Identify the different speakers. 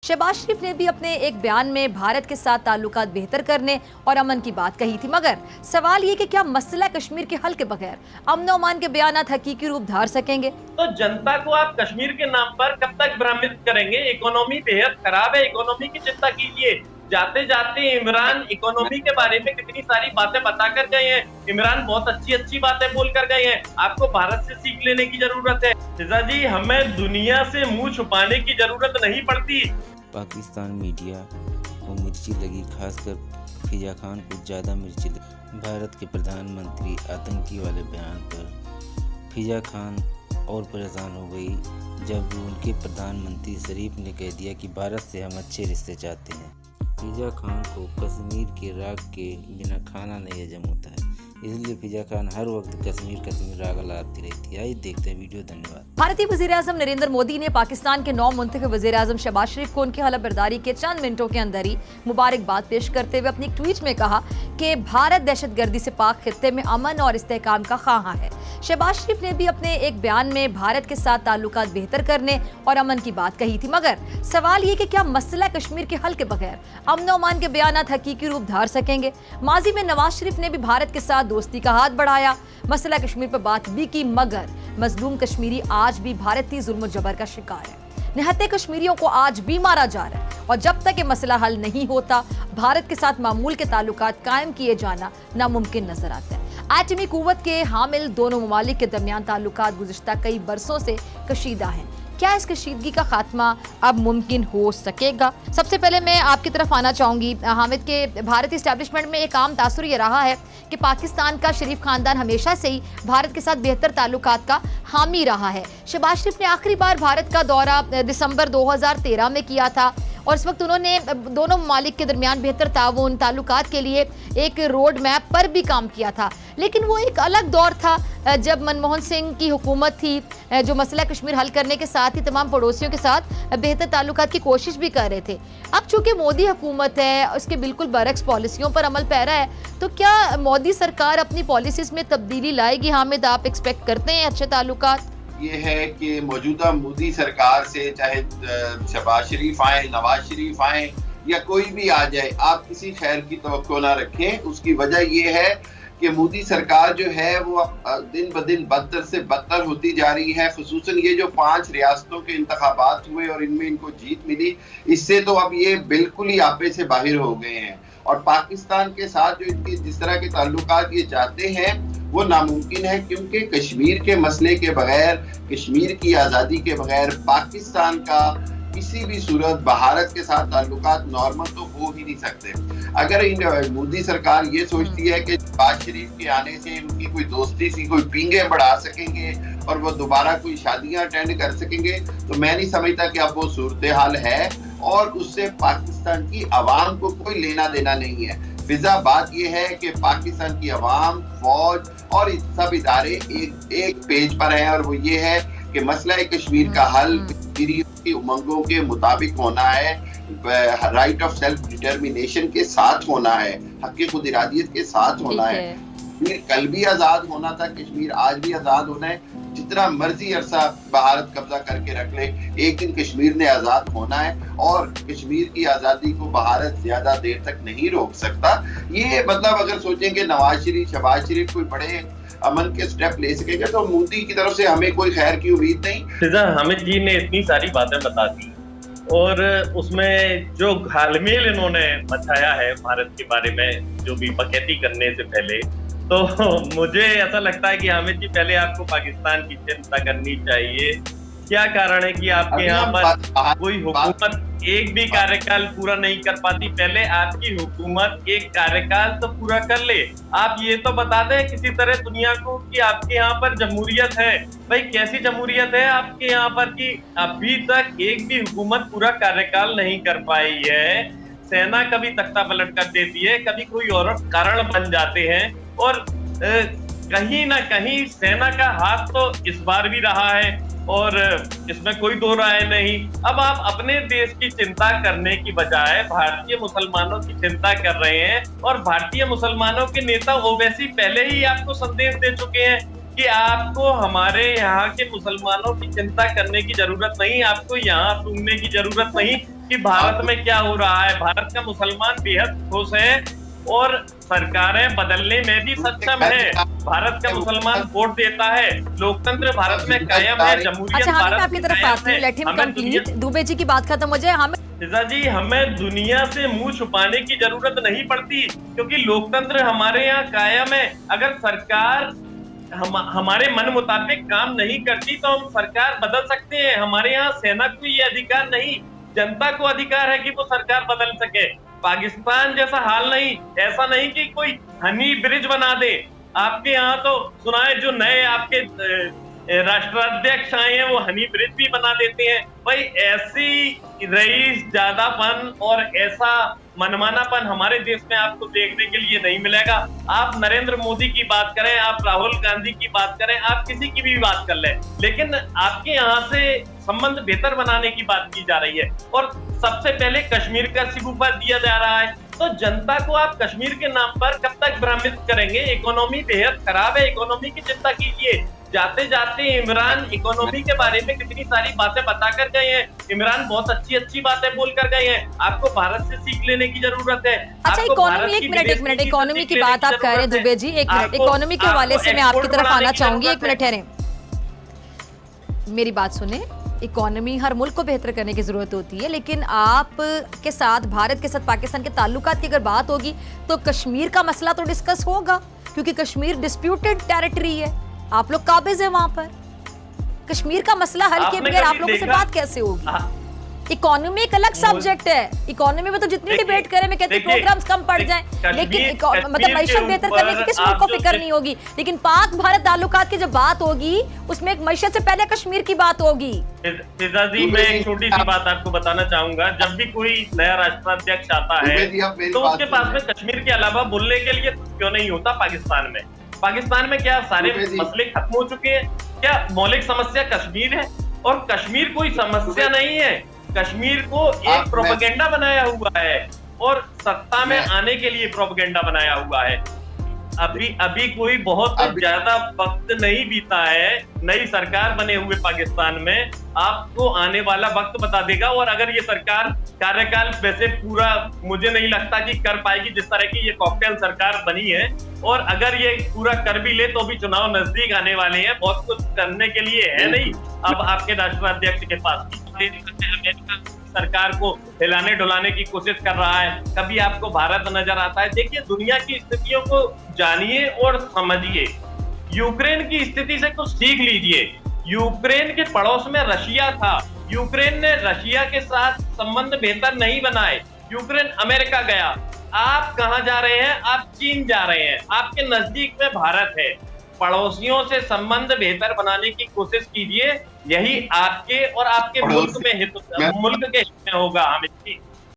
Speaker 1: शहबाज शरीफ ने भी अपने एक बयान में भारत के साथ ताल्लुकात बेहतर करने और अमन की बात कही थी, मगर सवाल ये कि क्या मसला कश्मीर के हल के बगैर अमन और अमान के बयानात हकीकी रूप धार सकेंगे?
Speaker 2: तो जनता को आप कश्मीर के नाम पर कब तक भ्रमित करेंगे? इकोनॉमी बेहद खराब है, इकोनॉमी की चिंता कीजिए। जाते जाते इमरान इकोनॉमी के बारे में कितनी सारी बातें बताकर गए हैं। इमरान बहुत अच्छी अच्छी बातें बोल कर गए हैं। आपको भारत से सीख लेने की जरूरत है। फिजा जी, हमें दुनिया से मुंह छुपाने की जरूरत नहीं पड़ती।
Speaker 3: पाकिस्तान मीडिया को मिर्ची लगी, खासकर फिजा खान को ज़्यादा मिर्ची लगी। भारत के प्रधानमंत्री आतंकी वाले बयान पर फिजा खान और परेशान हो गई जब उनके प्रधानमंत्री शरीफ ने कह दिया कि भारत से हम अच्छे रिश्ते चाहते हैं। फिजा खान को कश्मीर के राग के बिना खाना नहीं हजम होता है, इसलिए फिजा खान हर वक्त कश्मीर राग लाती रहती है। आइए देखते हैं वीडियो। धन्यवाद।
Speaker 1: भारतीय वज़ीर-ए-आज़म नरेंद्र मोदी ने पाकिस्तान के नौ मुंतखब वज़ीर-ए-आज़म शहबाज शरीफ को उनकी हलफबरदारी के चंद मिनटों के अंदर ही मुबारकबाद पेश करते हुए अपनी एक ट्वीट में कहा कि भारत दहशतगर्दी से पाक खित्ते में अमन और इस्तेहकाम का ख्वाह है। शहबाज शरीफ ने भी अपने एक बयान में भारत के साथ ताल्लुकात बेहतर करने और अमन की बात कही थी, मगर सवाल ये कि क्या मसला कश्मीर के हल के बगैर अमन और अमान के बयानात हकीकी रूप धार सकेंगे? माजी में नवाज शरीफ ने भी भारत के साथ दोस्ती का हाथ बढ़ाया, मसला कश्मीर पर बात भी की, मगर मजलूम कश्मीरी आज भी भारतीय जुल्म जबर का शिकार है। निहत्ते कश्मीरियों को आज भी मारा जा रहा है और जब तक ये मसला हल नहीं होता, भारत के साथ मामूल के ताल्लुकात कायम किए जाना नामुमकिन नजर आता है। एटमी कुव्वत के हामिल दोनों ममालिक के दरमियान ताल्लुकात गुज़िश्ता कई बरसों से कशीदा हैं। क्या इस कशीदगी का खात्मा अब मुमकिन हो सकेगा? सबसे पहले मैं आपकी तरफ आना चाहूंगी हामिद के भारतीय इस्टेब्लिशमेंट में एक आम तासुर ये रहा है कि पाकिस्तान का शरीफ खानदान हमेशा से ही भारत के साथ बेहतर ताल्लुकात का हामी रहा है। शहबाज शरीफ ने आखिरी बार भारत का दौरा दिसंबर 2013 में किया था और इस वक्त उन्होंने दोनों ममालिक के दरमियान बेहतर ताउन ताल्लुकात के लिए एक रोड मैप पर भी काम किया था, लेकिन वो एक अलग दौर था जब मनमोहन सिंह की हुकूमत थी जो मसला कश्मीर हल करने के साथ ही तमाम पड़ोसियों के साथ बेहतर ताल्लुकात की कोशिश भी कर रहे थे। अब चूंकि मोदी हुकूमत है, उसके बिल्कुल बरक्स पॉलिसियों पर अमल पैरा है, तो क्या मोदी सरकार अपनी पॉलिसीज में तब्दीली लाएगी? हामिद, आप एक्सपेक्ट करते हैं अच्छे ताल्लुकात?
Speaker 4: ये है कि मौजूदा मोदी सरकार से चाहे शहबाज शरीफ आए, नवाज शरीफ आए या कोई भी आ जाए, आप किसी खैर की तवक्को ना रखें। उसकी वजह ये है कि मोदी सरकार जो है वो दिन ब दिन बदतर से बदतर होती जा रही है। खुसूसन ये जो 5 रियासतों के इंतखाबात हुए और इनमें इनको जीत मिली, इससे तो अब ये बिल्कुल ही आपे से बाहर हो गए हैं और पाकिस्तान के साथ जो इनकी जिस तरह के ताल्लुकात ये चाहते हैं वो नामुमकिन है, क्योंकि कश्मीर के मसले के बगैर, कश्मीर की आज़ादी के बगैर पाकिस्तान का किसी भी सूरत भारत के साथ ताल्लुकात नॉर्मल तो हो ही नहीं सकते। अगर मोदी सरकार ये सोचती है कि शहबाज शरीफ के आने से उनकी कोई दोस्ती सी कोई पींगे बढ़ा सकेंगे और वो दोबारा कोई शादियां अटेंड कर सकेंगे, तो मैं नहीं समझता कि अब वो सूरत हाल है और उससे पाकिस्तान की आवाम को कोई लेना देना नहीं है। फिजा बात यह है कि पाकिस्तान की आवाम, फौज और सब इदारे एक पेज पर हैं और वो ये है कि मसला कश्मीर का हल कश्मीरियों की उमंगों के मुताबिक होना है, राइट ऑफ सेल्फ डिटर्मिनेशन के साथ होना है, हक खुद इरादियत के साथ होना है। कश्मीर कल भी आजाद होना था, कश्मीर आज भी आजाद होना है। जितना मर्जी अरसा भारत कब्जा करके रख ले, एक दिन कश्मीर ने आजाद होना है और कश्मीर की आजादी को भारत ज्यादा देर तक नहीं रोक सकता। ये मतलब अगर सोचें कि नवाज शरीफ, शहबाज शरीफ कोई बड़े अमन के स्टेप ले सकेंगे तो मोदी की तरफ से हमें कोई खैर की उम्मीद नहीं।
Speaker 2: फिजा, हामिद जी ने इतनी सारी बातें बता दी और उसमें जो घालमेल इन्होंने मचाया है भारत के बारे में, जो भी बकैती करने से पहले, तो मुझे ऐसा लगता है कि हामिद जी पहले आपको पाकिस्तान की चिंता करनी चाहिए। क्या कारण है कि आपके यहाँ पर कोई हुकूमत एक भी कार्यकाल पूरा नहीं कर पाती? पहले आपकी हुकूमत एक कार्यकाल तो पूरा कर ले। आप ये तो बता दें किसी तरह दुनिया को कि आपके यहाँ पर जमहूरियत है। भाई, कैसी जमहूरियत है आपके यहाँ पर कि अभी तक एक भी हुकूमत पूरा कार्यकाल नहीं कर पाई है? सेना कभी तख्ता पलट कर देती है, कभी कोई और कारण बन जाते हैं और कहीं ना कहीं सेना का हाथ तो इस बार भी रहा है और इसमें कोई दो राय नहीं। अब आप अपने देश की चिंता करने की बजाय भारतीय मुसलमानों की चिंता कर रहे हैं और भारतीय मुसलमानों के नेता ओवैसी पहले ही आपको संदेश दे चुके हैं कि आपको हमारे यहाँ के मुसलमानों की चिंता करने की जरूरत नहीं, आपको यहाँ सूंघने की जरूरत नहीं, कि भारत में क्या हो रहा है। भारत का मुसलमान बेहद खुश है और सरकारें बदलने में भी सक्षम है। भारत का मुसलमान वोट देता है, लोकतंत्र भारत में कायम है, जमहूरियत
Speaker 1: अच्छा, हामिद, मैं
Speaker 2: भारत
Speaker 1: आपकी
Speaker 2: में
Speaker 1: तरफ
Speaker 2: कायम
Speaker 1: आती हूँ।
Speaker 2: है।
Speaker 1: लेट हिम
Speaker 2: हमें
Speaker 1: कंप्लीट, दुबे जी की बात खत्म हो जाए। हमें
Speaker 2: फिजा जी, हमें दुनिया से मुंह छुपाने की जरूरत नहीं पड़ती, क्योंकि लोकतंत्र हमारे यहाँ कायम है। अगर सरकार हमारे मन मुताबिक काम नहीं करती तो हम सरकार बदल सकते हैं। हमारे यहाँ सेना को ये अधिकार नहीं, जनता को अधिकार है कि वो सरकार बदल सके। पाकिस्तान जैसा हाल नहीं, ऐसा नहीं कि कोई हनी ब्रिज बना दे। आपके यहाँ तो सुना है जो नए आपके राष्ट्राध्यक्ष आए हैं वो हनी ब्रिज भी बना देते हैं। भाई ऐसी रईस ज्यादापन और ऐसा मनमानापन हमारे देश में आपको देखने के लिए नहीं मिलेगा। आप नरेंद्र मोदी की बात करें, आप राहुल गांधी की बात करें, आप किसी की भी बात कर लें, लेकिन आपके यहाँ से संबंध बेहतर बनाने की बात की जा रही है और सबसे पहले कश्मीर का सिगुफा दिया जा रहा है। तो जनता को आप कश्मीर के नाम पर कब तक भ्रमित करेंगे? इकोनॉमी बेहद खराब है, इकोनॉमी की चिंता कीजिए। जाते जाते इमरान इकोनॉमी के बारे में कितनी सारी बातें बता कर गए हैं। इमरान बहुत अच्छी बातें बोल कर गए हैं। आपको भारत से सीख लेने की जरूरत है।
Speaker 1: अच्छा, इकोनॉमी, एक मिनट, इकोनॉमी की बात आप कह रहे हैं दुबे जी, एक मिनट, इकोनॉमी के हवाले से मैं आपकी तरफ आना चाहूंगी। एक मिनट ठहरें, मेरी बात सुने। इकोनॉमी हर मुल्क को बेहतर करने की जरूरत होती है, लेकिन आप के साथ, भारत के साथ पाकिस्तान के ताल्लुकात की अगर बात होगी तो कश्मीर का मसला तो डिस्कस होगा, क्योंकि कश्मीर डिस्प्यूटेड टेरिटरी है, आप लोग काबिज है वहां पर। कश्मीर का मसला हल किए बगैर आप लोगों से बात कैसे होगी? इकोनॉमी एक अलग सब्जेक्ट है। इकोनॉमी में तो जितनी डिबेट करें, मैं कहती हूँ प्रोग्राम्स कम पड़ जाएं, लेकिन मतलब मईशत बेहतर करने की किस मुल्क को फिक्र नहीं होगी? लेकिन पाक भारत ताल्लुकात की जब बात होगी उसमें एक मईशत से पहले कश्मीर की बात होगी।
Speaker 2: फिजा जी, मैं एक छोटी सी बात आपको बताना चाहूंगा। जब भी कोई नया राष्ट्राध्यक्ष आता है तो उसके पास में कश्मीर के अलावा बोलने के लिए क्यों नहीं होता? पाकिस्तान में क्या सारे मसले खत्म हो चुके हैं? क्या मौलिक समस्या कश्मीर है? और कश्मीर कोई समस्या नहीं है। कश्मीर को एक प्रोपेगेंडा बनाया हुआ है और सत्ता में आने के लिए प्रोपेगेंडा बनाया हुआ है। अभी कोई बहुत ज्यादा वक्त नहीं बीता है, नई सरकार बने हुए पाकिस्तान में। आपको आने वाला वक्त बता देगा। और अगर ये सरकार कार्यकाल वैसे पूरा मुझे नहीं लगता कि कर पाएगी, जिस तरह की ये कॉकटेल सरकार बनी है, और अगर ये पूरा कर भी ले तो भी चुनाव नजदीक आने वाले हैं, बहुत कुछ करने के लिए है नहीं अब आपके राष्ट्राध्यक्ष के पास। अमेरिका सरकार को हिलाने डुलाने की कोशिश कर रहा है, कभी आपको भारत नजर आता है। देखिए, दुनिया की स्थितियों को जानिए और समझिए। यूक्रेन की स्थिति से कुछ सीख लीजिए। यूक्रेन के पड़ोस में रशिया था, यूक्रेन ने रशिया के साथ संबंध बेहतर नहीं बनाए, यूक्रेन अमेरिका गया। आप कहां जा रहे हैं? आप चीन जा रहे हैं। आपके नजदीक में भारत है। पड़ोसियों से संबंध बेहतर बनाने की कोशिश कीजिए, यही आपके और आपके मुल्क के हित में होगा। हामिद जी,